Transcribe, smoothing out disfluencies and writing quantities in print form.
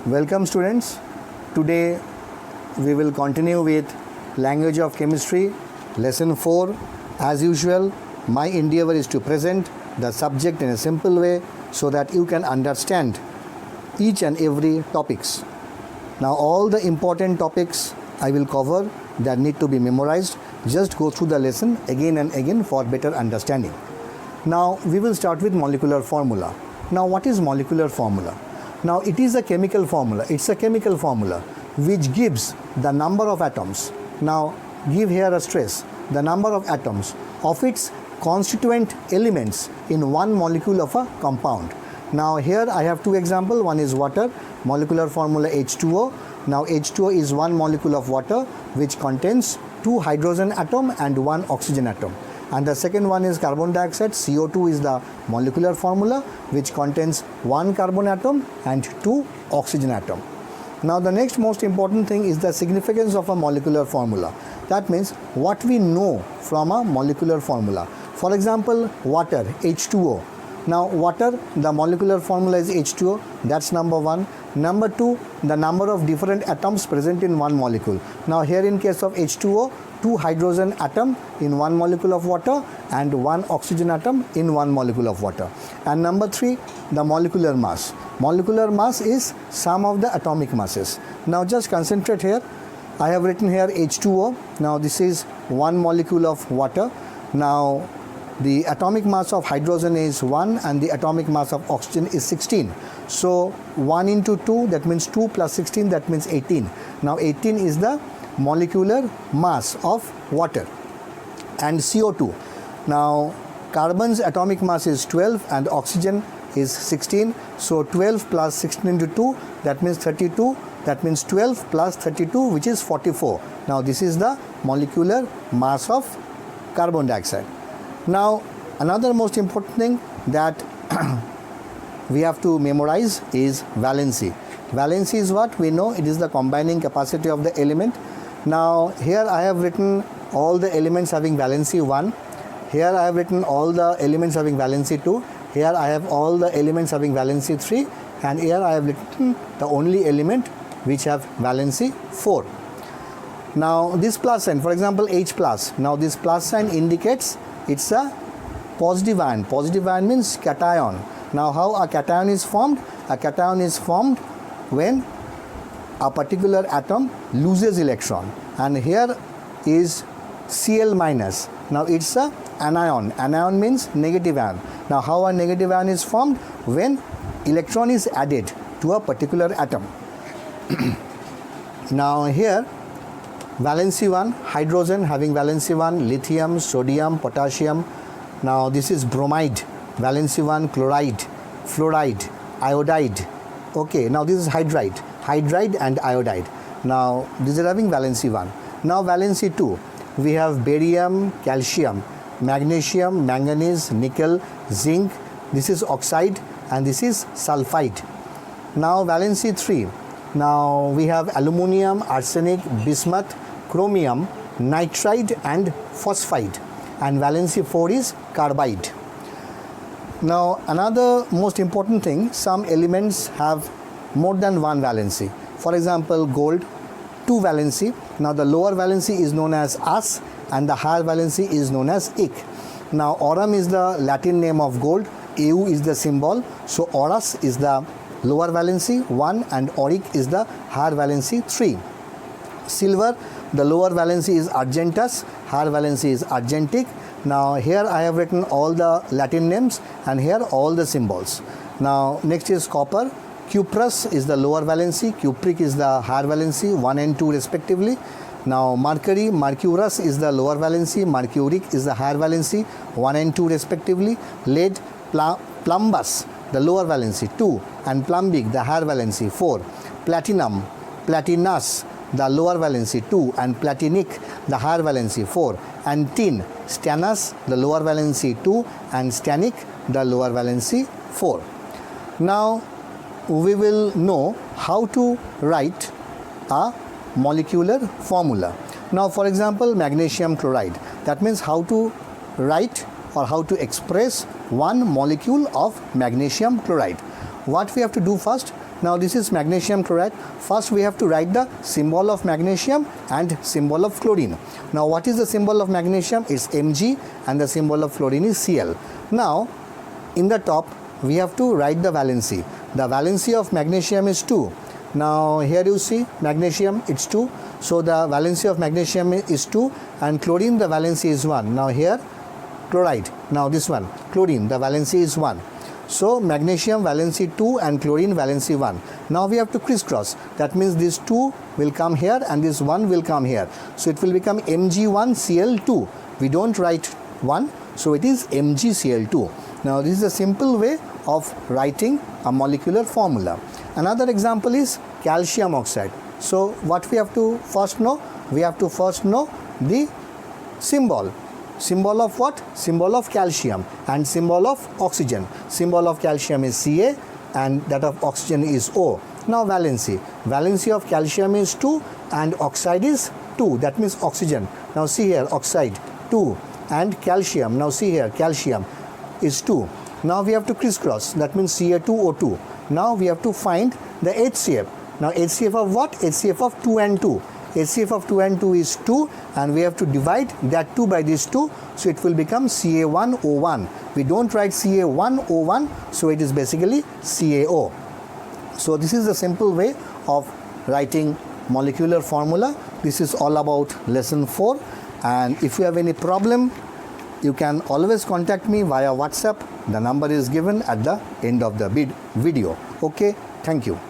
Welcome students. Today we will continue with Language of Chemistry, Lesson 4. As usual, my endeavor is to present the subject in a simple way so that you can understand each and every topics. Now all the important topics I will cover that need to be memorized. Just go through the lesson again and again for better understanding. Now we will start with molecular formula. Now what is molecular formula? Now it is a chemical formula. It's a chemical formula which gives the number of atoms. Now give here a stress. The number of atoms of its constituent elements in one molecule of a compound. Now here I have two examples. One is water, molecular formula H2O. Now H2O is one molecule of water which contains two hydrogen atom and one oxygen atom. And the second one is carbon dioxide. CO2 is the molecular formula which contains one carbon atom and two oxygen atom. Now the next most important thing is the significance of a molecular formula. That means what we know from a molecular formula. For example, water, H2O. Now water, the molecular formula is H2O. That's number one. Number two, the number of different atoms present in one molecule. Now here in case of H2O, two hydrogen atom in one molecule of water and one oxygen atom in one molecule of water. And number three, the molecular mass. Molecular mass is sum of the atomic masses. Now just concentrate here. I have written here H2O. Now this is one molecule of water. Now the atomic mass of hydrogen is 1 and the atomic mass of oxygen is 16. So 1 into 2, that means 2 plus 16, that means 18. Now 18 is the molecular mass of water. And CO2. Now carbon's atomic mass is 12 and oxygen is 16. So 12 plus 16 into 2, that means 32. That means 12 plus 32, which is 44. Now this is the molecular mass of carbon dioxide. Now another most important thing that we have to memorize is valency. Valency is what? We know it is the combining capacity of the element. Now here I have written all the elements having valency 1. Here I have written all the elements having valency 2. Here I have all the elements having valency 3. And here I have written the only element which have valency 4. Now this plus sign, for example H plus. Now this plus sign indicates it's a positive ion. Positive ion means cation. Now how a cation is formed? A cation is formed when a particular atom loses electron. And here is Cl minus. Now it's a anion. Anion means negative ion. Now how a negative ion is formed? When electron is added to a particular atom. Now here valency 1, hydrogen having valency 1, lithium, sodium, potassium. Now this is bromide, valency 1, chloride, fluoride, iodide. Okay, now this is hydride and iodide. Now these are having valency 1. Now valency 2, we have barium, calcium, magnesium, manganese, nickel, zinc. This is oxide and this is sulfide. Now valency 3, now we have aluminium, arsenic, bismuth, chromium, nitride and phosphide. And valency 4 is carbide. Now another most important thing, some elements have more than one valency. For example, gold, 2 valency. Now the lower valency is known as As and the higher valency is known as Ik. Now aurum is the Latin name of gold, Au is the symbol. So Aurus is the lower valency 1 and Auric is the higher valency 3. Silver, the lower valency is Argentus, higher valency is Argentic. Now here I have written all the Latin names and here all the symbols. Now next is copper. Cuprous is the lower valency, cupric is the higher valency 1 and 2 respectively. Now mercury, mercurous is the lower valency, mercuric is the higher valency 1 and 2 respectively. Lead, plumbous, the lower valency 2 and plumbic the higher valency 4. Platinum, platinus, the lower valency 2 and platinic the higher valency 4. And tin, stannous, the lower valency 2 and stannic the lower valency 4. Now we will know how to write a molecular formula. Now for example magnesium chloride, that means how to write or how to express one molecule of magnesium chloride. What we have to do first? Now this is magnesium chloride. First we have to write the symbol of magnesium and symbol of chlorine. Now what is the symbol of magnesium? It's Mg, and the symbol of chlorine is Cl. Now in the top we have to write the valency. The valency of magnesium is 2. Now here you see magnesium, it's 2. So the valency of magnesium is 2, and chlorine, the valency is 1. Now here chloride, now this one chlorine, the valency is 1. So magnesium valency 2 and chlorine valency 1. Now we have to crisscross. That means this 2 will come here and this 1 will come here. So it will become Mg1Cl2. We don't write 1, so it is MgCl2. Now this is a simple way of writing a molecular formula. Another example is calcium oxide. So what we have to first know? We have to first know the symbol. Symbol of what? Symbol of calcium and symbol of oxygen. Symbol of calcium is Ca and that of oxygen is O. Now valency. Valency of calcium is 2 and oxide is 2. That means oxygen. Now see here, oxide 2 and calcium. Now see here, calcium is 2. Now we have to crisscross. That means Ca2O2. Now we have to find the HCF. Now HCF of what? HCF of 2 and 2. HCF of 2 and 2 is 2, and we have to divide that 2 by this 2, so it will become Ca1O1. We don't write Ca1O1, so it is basically CaO. So this is a simple way of writing molecular formula. This is all about lesson 4, and if you have any problem, you can always contact me via WhatsApp. The number is given at the end of the video. Okay, thank you.